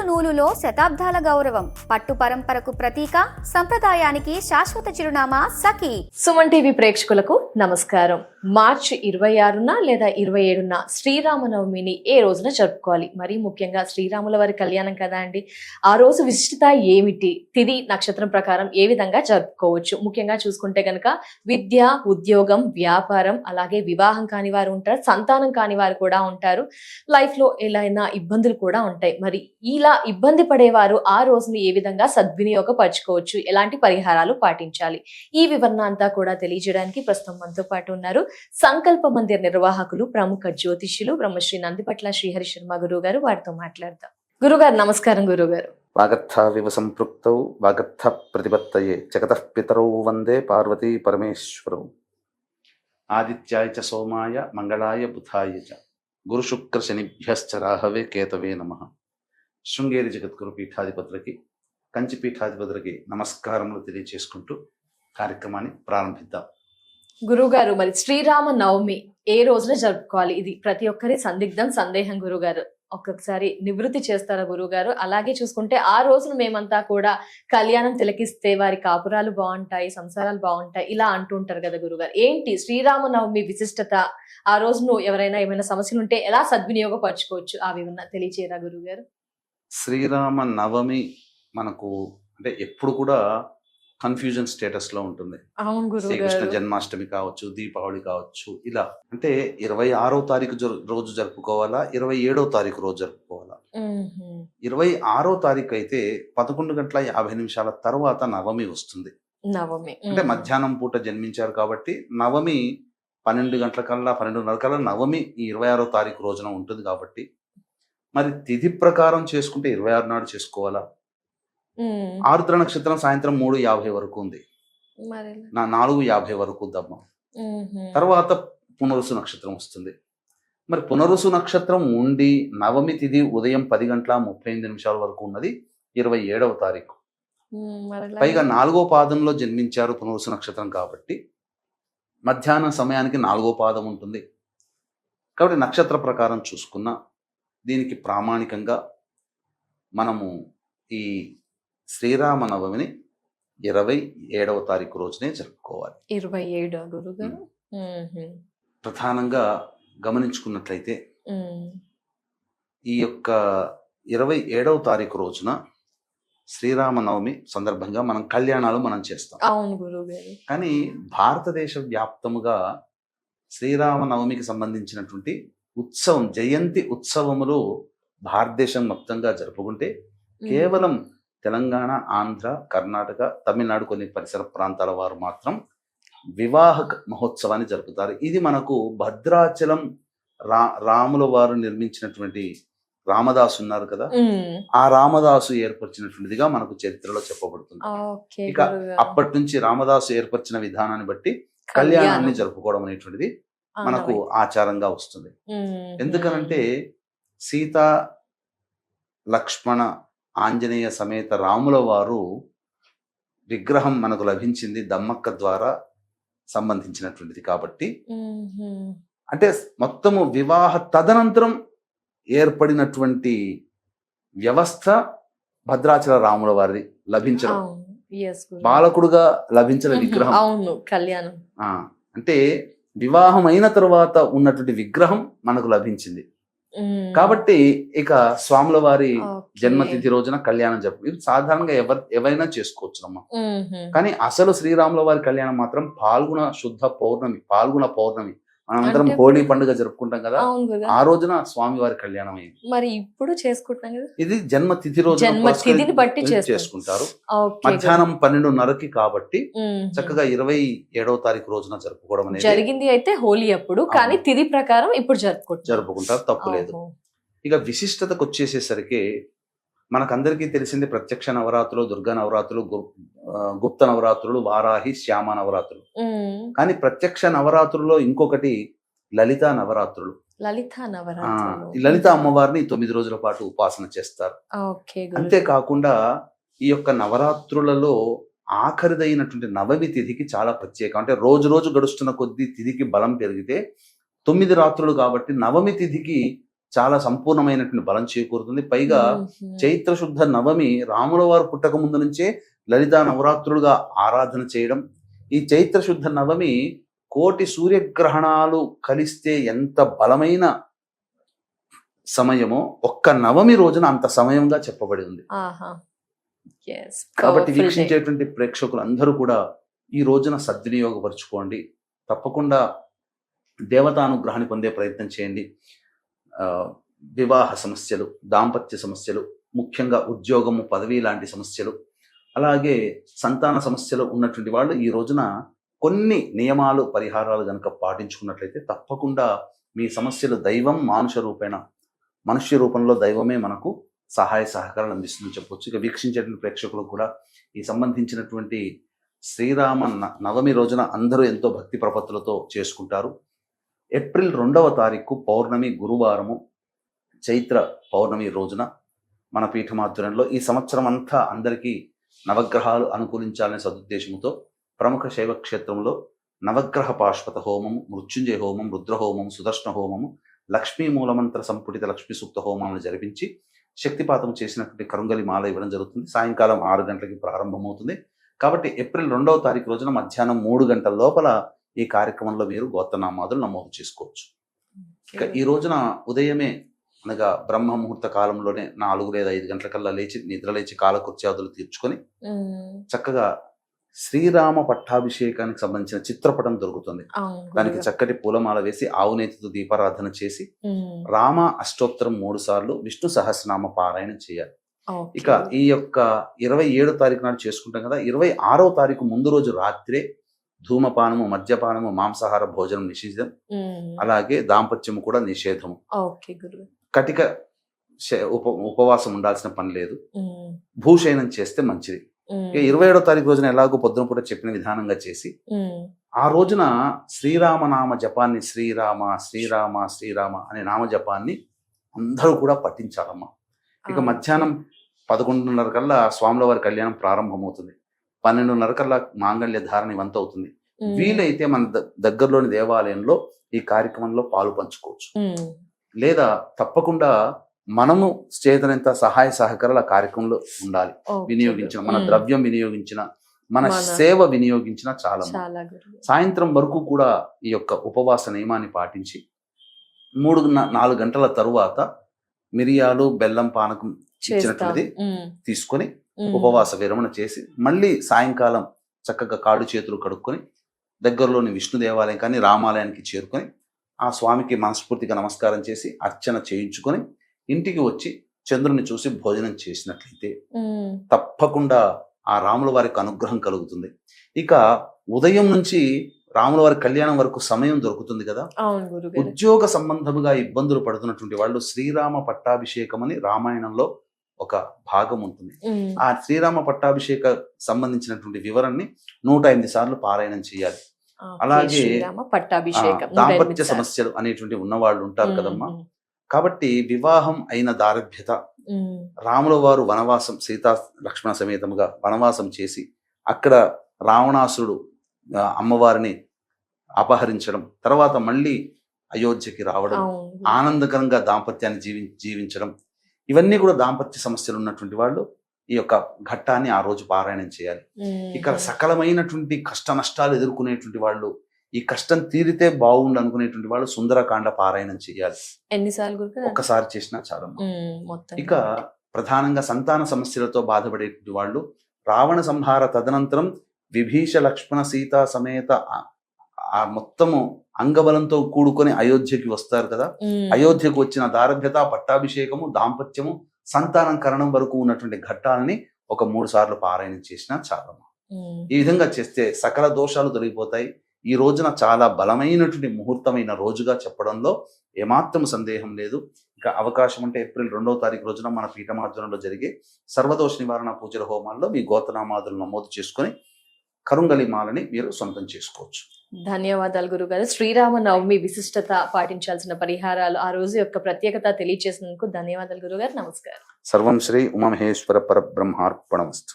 నూలులో శతాబ్దాల గౌరవం, పట్టు పరంపరకు ప్రతీక, సంప్రదాయానికి శాశ్వత చిరునామా సఖీ. సుమన్ టీవీ ప్రేక్షకులకు నమస్కారం. మార్చి 26న లేదా 27న శ్రీరామనవమిని ఏ రోజున జరుపుకోవాలి? మరీ ముఖ్యంగా శ్రీరాముల వారి కళ్యాణం కదా అండి. ఆ రోజు విశిష్టత ఏమిటి? తిథి నక్షత్రం ప్రకారం ఏ విధంగా జరుపుకోవచ్చు? ముఖ్యంగా చూసుకుంటే గనక విద్య, ఉద్యోగం, వ్యాపారం, అలాగే వివాహం కాని వారు ఉంటారు, సంతానం కాని వారు కూడా ఉంటారు. లైఫ్ లో ఎలా ఇబ్బందులు కూడా ఉంటాయి. మరి ఇలా ఇబ్బంది పడేవారు ఆ రోజుని ఏ విధంగా సద్వినియోగపరచుకోవచ్చు, ఎలాంటి పరిహారాలు పాటించాలి, ఈ వివరణ అంతా కూడా తెలియజేయడానికి ప్రస్తుతం మనతో పాటు ఉన్నారు సంకల్ప మందిర్ నిర్వాహకులు, ప్రముఖ జ్యోతిష్యులు బ్రహ్మశ్రీ నందిపట్ల శ్రీహరి శర్మ గురువు గారు. వారితో మాట్లాడదాం. గురుగారు నమస్కారం. గురుగారు, వాగర్థావివ సంపృక్తౌ వాగర్థ ప్రతిపత్తయే జగతః పితరౌ వందే పార్వతీ పరమేశ్వరౌ. ఆదిత్యాయ చ సోమాయ మంగళాయ బుధాయ చ గురు శుక్ర శనిభ్యశ్చ రాహవే కేతవే నమః. శృంగేరి జగద్గురు పీఠాధిపతులకి, కంచి పీఠాధిపతులకి నమస్కారములు తెలియచేసుకుంటూ కార్యక్రమాన్ని ప్రారంభిద్దాం. గురుగారు, మరి శ్రీరామ నవమి ఏ రోజున జరుపుకోవాలి? ఇది ప్రతి ఒక్కరి సందేహం. గురుగారు, ఒక్కొక్కసారి నివృత్తి చేస్తారా గురుగారు? అలాగే చూసుకుంటే ఆ రోజున మేమంతా కూడా కళ్యాణం తిలకిస్తే వారి కాపురాలు బాగుంటాయి, సంసారాలు బాగుంటాయి, ఇలా అంటుంటారు కదా గురుగారు. ఏంటి శ్రీరామ నవమి విశిష్టత? ఆ రోజును ఎవరైనా ఏమైనా సమస్యలు ఉంటే ఎలా సద్వినియోగపరచుకోవచ్చు? ఆ వివరణ తెలియచేయరా గురుగారు? శ్రీరామ నవమి మనకు అంటే ఎప్పుడు కూడా కన్ఫ్యూజన్ స్టేటస్ లో ఉంటుంది. శ్రీకృష్ణ జన్మాష్టమి కావచ్చు, దీపావళి కావచ్చు, ఇలా అంటే 26వ తారీఖు రోజు జరుపుకోవాలా, 27వ తారీఖు రోజు జరుపుకోవాలా? 26వ తారీఖు అయితే 11:50 తర్వాత నవమి వస్తుంది. నవమి అంటే మధ్యాహ్నం పూట జన్మించారు కాబట్టి నవమి 12 గంటలకల్లా 12:30 కల్లా నవమి ఈ 26వ తారీఖు రోజున ఉంటుంది. కాబట్టి మరి తిథి ప్రకారం చేసుకుంటే 26 నాడు చేసుకోవాలా? ఆరుద్ర నక్షత్రం సాయంత్రం 3:50 వరకు ఉంది, 4:50 వరకు ఉందమ్మా. తర్వాత పునరుసు నక్షత్రం వస్తుంది. మరి పునరుసు నక్షత్రం ఉండి నవమి తిథి ఉదయం 10:38 వరకు ఉన్నది 27వ తారీఖు. పైగా 4వ పాదంలో జన్మించారు పునరుసు నక్షత్రం కాబట్టి మధ్యాహ్నం సమయానికి 4వ పాదం ఉంటుంది. కాబట్టి నక్షత్ర ప్రకారం చూసుకున్న దీనికి ప్రామాణికంగా మనము ఈ శ్రీరామనవమిని 27వ తారీఖు రోజునే జరుపుకోవాలి. 27 గురుగారు. ప్రధానంగా గమనించుకున్నట్లయితే ఈ యొక్క 27వ తారీఖు రోజున శ్రీరామనవమి సందర్భంగా మనం కళ్యాణాలు చేస్తాం. అవును గురుగారు. కానీ భారతదేశ వ్యాప్తముగా శ్రీరామనవమికి సంబంధించినటువంటి ఉత్సవం, జయంతి ఉత్సవములు భారతదేశం మొత్తంగా జరుపుకుంటే కేవలం తెలంగాణ, ఆంధ్ర, కర్ణాటక, తమిళనాడు కొన్ని పరిసర ప్రాంతాల వారు మాత్రం వివాహ మహోత్సవాన్ని జరుపుతారు. ఇది మనకు భద్రాచలం రాముల వారు నిర్మించినటువంటి రామదాసు ఉన్నారు కదా, ఆ రామదాసు ఏర్పరిచినటువంటిదిగా మనకు చరిత్రలో చెప్పబడుతుంది. ఇక అప్పటి నుంచి రామదాసు ఏర్పరిచిన విధానాన్ని బట్టి కళ్యాణాన్ని జరుపుకోవడం అనేటువంటిది మనకు ఆచారంగా వస్తుంది. ఎందుకనంటే సీత, లక్ష్మణ, ఆంజనేయ సమేత రాముల వారు విగ్రహం మనకు లభించింది దమ్మక్క ద్వారా సంబంధించినటువంటిది కాబట్టి, అంటే మొత్తము వివాహ తదనంతరం ఏర్పడినటువంటి వ్యవస్థ భద్రాచల రాముల వారిది లభించడం, బాలకుడుగా లభించిన విగ్రహం కళ్యాణం. అంటే వివాహం అయిన తర్వాత ఉన్నటువంటి విగ్రహం మనకు లభించింది కాబట్టి ఇక స్వాముల వారి జన్మతిథి రోజున కళ్యాణం జరుపు. ఇది సాధారణంగా ఎవరైనా చేసుకోవచ్చు అమ్మా. కానీ అసలు శ్రీరాముల వారి కళ్యాణం మాత్రం పాల్గొన శుద్ధ పౌర్ణమి, పాల్గొన పౌర్ణమి. మనమందరం హోలీ పండుగ జరుపుకుంటాం కదా, ఆ రోజున స్వామి వారి కళ్యాణం అయింది. మరి ఇప్పుడు చేసుకుంటాం కదా, ఇది జన్మతిథి రోజు బట్టి చేసుకుంటారు. మధ్యాహ్నం 12:30కి కాబట్టి చక్కగా 27వ తారీఖు రోజున జరుపుకోవడం అనేది జరిగింది. అయితే హోలీ అప్పుడు, కానీ తిథి ప్రకారం ఇప్పుడు జరుపుకుంటారు, తప్పులేదు. ఇక విశిష్టతకు వచ్చేసేసరికి మనకందరికీ తెలిసింది ప్రత్యక్ష నవరాత్రులు, దుర్గా నవరాత్రులు, గుప్త నవరాత్రులు, వారాహి, శ్యామ నవరాత్రులు. కానీ ప్రత్యక్ష నవరాత్రుల్లో ఇంకొకటి లలితా నవరాత్రులు. లలిత అమ్మవారిని 9 రోజుల పాటు ఉపాసన చేస్తారు. అంతేకాకుండా ఈ యొక్క నవరాత్రులలో ఆఖరిదైనటువంటి నవమి తిథికి చాలా ప్రత్యేకం. అంటే రోజు రోజు గడుస్తున్న కొద్దీ తిథికి బలం పెరిగితే 9 రాత్రులు కాబట్టి నవమి తిథికి చాలా సంపూర్ణమైనటువంటి బలం చేకూరుతుంది. పైగా చైత్ర శుద్ధ నవమి రాముల వారు పుట్టక ముందు నుంచే లలితా నవరాత్రులుగా ఆరాధన చేయడం. ఈ చైత్ర శుద్ధ నవమి కోటి సూర్యగ్రహణాలు కలిస్తే ఎంత బలమైన సమయమో ఒక్క నవమి రోజున అంత సమయంగా చెప్పబడి ఉంది. కాబట్టి వీక్షించేటువంటి ప్రేక్షకులు అందరూ కూడా ఈ రోజున సద్వినియోగపరచుకోండి. తప్పకుండా దేవతానుగ్రహాన్ని పొందే ప్రయత్నం చేయండి. వివాహ సమస్యలు, దాంపత్య సమస్యలు, ముఖ్యంగా ఉద్యోగము, పదవి లాంటి సమస్యలు, అలాగే సంతాన సమస్యలు ఉన్నటువంటి వాళ్ళు ఈ రోజున కొన్ని నియమాలు, పరిహారాలు కనుక పాటించుకున్నట్లయితే తప్పకుండా మీ సమస్యలు దైవం మనుష్య రూపంలో దైవమే మనకు సహాయ సహకారాలు అందిస్తుందని చెప్పొచ్చు. ఇక వీక్షించేటువంటి ప్రేక్షకులకు కూడా ఈ సంబంధించినటువంటి శ్రీరామ నవమి రోజున అందరూ ఎంతో భక్తి ప్రపత్తులతో చేసుకుంటారు. ఏప్రిల్ 2వ తారీఖు పౌర్ణమి గురువారము, చైత్ర పౌర్ణమి రోజున మన పీఠమాధ్వర్యంలో ఈ సంవత్సరం అంతా అందరికీ నవగ్రహాలు అనుకూలించాలనే సదుద్దేశంతో ప్రముఖ శైవ క్షేత్రంలో నవగ్రహ పాశ్వత హోమము, మృత్యుంజయ హోమం, రుద్రహోమం, సుదర్శన హోమము, లక్ష్మీ మూలమంత్ర సంపుటిత లక్ష్మీ సూక్త హోమాలను జరిపించి శక్తిపాతం చేసినటువంటి కరుంగలి మాల ఇవ్వడం జరుగుతుంది. సాయంకాలం 6 గంటలకి ప్రారంభమవుతుంది. కాబట్టి ఏప్రిల్ 2వ తారీఖు రోజున మధ్యాహ్నం 3 గంటల లోపల ఈ కార్యక్రమంలో మీరు గోత్రనామాదులు నమోదు చేసుకోవచ్చు. ఇక ఈ రోజున ఉదయమే అనగా బ్రహ్మ ముహూర్త కాలంలోనే 4 లేదా 5 గంటలకల్లా నిద్రలేచి కాలకృత్యాదులు తీర్చుకొని చక్కగా శ్రీరామ పట్టాభిషేకానికి సంబంధించిన చిత్రపటం దొరుకుతుంది. దానికి చక్కటి పూలమాల వేసి ఆవునేతితో దీపారాధన చేసి రామ అష్టోత్తరం 3 సార్లు, విష్ణు సహస్రనామ పారాయణం చేయాలి. ఇక ఈ యొక్క 27వ తారీఖు నాడు చేసుకుంటాం కదా, 26వ తారీఖు ముందు రోజు రాత్రే ధూమపానము, మద్యపానము, మాంసాహార భోజనం నిషేధం, అలాగే దాంపత్యము కూడా నిషేధము. కటిక ఉపవాసం ఉండాల్సిన పని లేదు. భూషయనం చేస్తే మంచిది. 27వ తారీఖు రోజున ఎలాగో పొద్దున పూట చెప్పిన విధానంగా చేసి ఆ రోజున శ్రీరామనామ జపాన్ని, శ్రీరామ శ్రీరామ శ్రీరామ అనే నామ జపాన్ని అందరూ కూడా పఠించాలమ్మా. ఇక మధ్యాహ్నం 11:30 కల్లా స్వాముల వారి కళ్యాణం ప్రారంభమవుతుంది. 12:30 కల్లా మాంగళ్య ధారణ ఇవంతా అవుతుంది. వీలైతే మన దగ్గరలోని దేవాలయంలో ఈ కార్యక్రమంలో పాలు పంచుకోవచ్చు. లేదా తప్పకుండా మనము చేతనంత సహాయ సహకారాలు ఆ కార్యక్రమంలో ఉండాలి. వినియోగించిన మన ద్రవ్యం వినియోగించిన, మన సేవ వినియోగించిన చాలా. సాయంత్రం వరకు కూడా ఈ యొక్క ఉపవాస నియమాన్ని పాటించి 3-4 గంటల తరువాత మిరియాలు, బెల్లం పానకం ఇచ్చినటువంటిది తీసుకొని ఉపవాస విరమణ చేసి మళ్ళీ సాయంకాలం చక్కగా కాళ్ళు చేతులు కడుక్కొని దగ్గరలోని విష్ణు దేవాలయం కానీ రామాలయానికి చేరుకొని ఆ స్వామికి మనస్ఫూర్తిగా నమస్కారం చేసి అర్చన చేయించుకొని ఇంటికి వచ్చి చంద్రుని చూసి భోజనం చేసినట్లయితే తప్పకుండా ఆ రాముల వారికి అనుగ్రహం కలుగుతుంది. ఇక ఉదయం నుంచి రాముల వారి కళ్యాణం వరకు సమయం దొరుకుతుంది కదా. ఉద్యోగ సంబంధముగా ఇబ్బందులు పడుతున్నటువంటి వాళ్ళు శ్రీరామ పట్టాభిషేకం అని రామాయణంలో ఒక భాగం ఉంటుంది. ఆ శ్రీరామ పట్టాభిషేక సంబంధించినటువంటి వివరాన్ని 108 సార్లు పారాయణం చేయాలి. అలాగే దాంపత్య సమస్యలు అనేటువంటి ఉన్నవాళ్ళు ఉంటారు కదమ్మా. కాబట్టి వివాహం అయిన దారభ్యత, రాముల వారు వనవాసం సీతా లక్ష్మణ సమేతముగా వనవాసం చేసి అక్కడ రావణాసురుడు అమ్మవారిని అపహరించడం, తర్వాత మళ్ళీ అయోధ్యకి రావడం, ఆనందకరంగా దాంపత్యాన్ని జీవించడం, ఇవన్నీ కూడా దాంపత్య సమస్యలు ఉన్నటువంటి వాళ్ళు ఈ యొక్క ఘట్టాన్ని ఆ రోజు పారాయణం చేయాలి. ఇక్కడ సకలమైనటువంటి కష్ట నష్టాలు ఎదుర్కొనేటువంటి వాళ్ళు, ఈ కష్టం తీరితే బాగుండు అనుకునేటువంటి వాళ్ళు సుందరకాండ పారాయణం చేయాలి. ఎన్నిసార్లు? ఒక్కసారి చేసినా చాలా. ఇక ప్రధానంగా సంతాన సమస్యలతో బాధపడేటువంటి వాళ్ళు రావణ సంహార తదనంతరం విభీష లక్ష్మణ సీతా సమేత ఆ మొత్తము అంగబలంతో కూడుకొని అయోధ్యకి వస్తారు కదా. అయోధ్యకు వచ్చిన దారభ్యత, పట్టాభిషేకము, దాంపత్యము, సంతానం కరణం వరకు ఉన్నటువంటి ఘట్టాలని ఒక 3 సార్లు పారాయణం చేసినా చాలా. ఈ విధంగా చేస్తే సకల దోషాలు తొలగిపోతాయి. ఈ రోజున చాలా బలమైనటువంటి ముహూర్తమైన రోజుగా చెప్పడంలో ఏమాత్రం సందేహం లేదు. ఇక అవకాశం ఉంటే ఏప్రిల్ 2వ తారీఖు రోజున మన పీఠమాధ్వర్యంలో జరిగే సర్వదోష నివారణ పూజల హోమాల్లో మీ గోత్రనామాదులు నమోదు చేసుకొని కరుంగలి మాలని మీరు సొంతం చేసుకోవచ్చు. ధన్యవాదాలు గురుగారు. శ్రీరామ నవమి విశిష్టత, పాటించాల్సిన పరిహారాలు, ఆ రోజు యొక్క ప్రత్యేకత తెలియజేసినందుకు ధన్యవాదాలు గురుగారు. నమస్కారం. సర్వం శ్రీ ఉమామహేశ్వర పరబ్రహ్మార్పణమస్తు.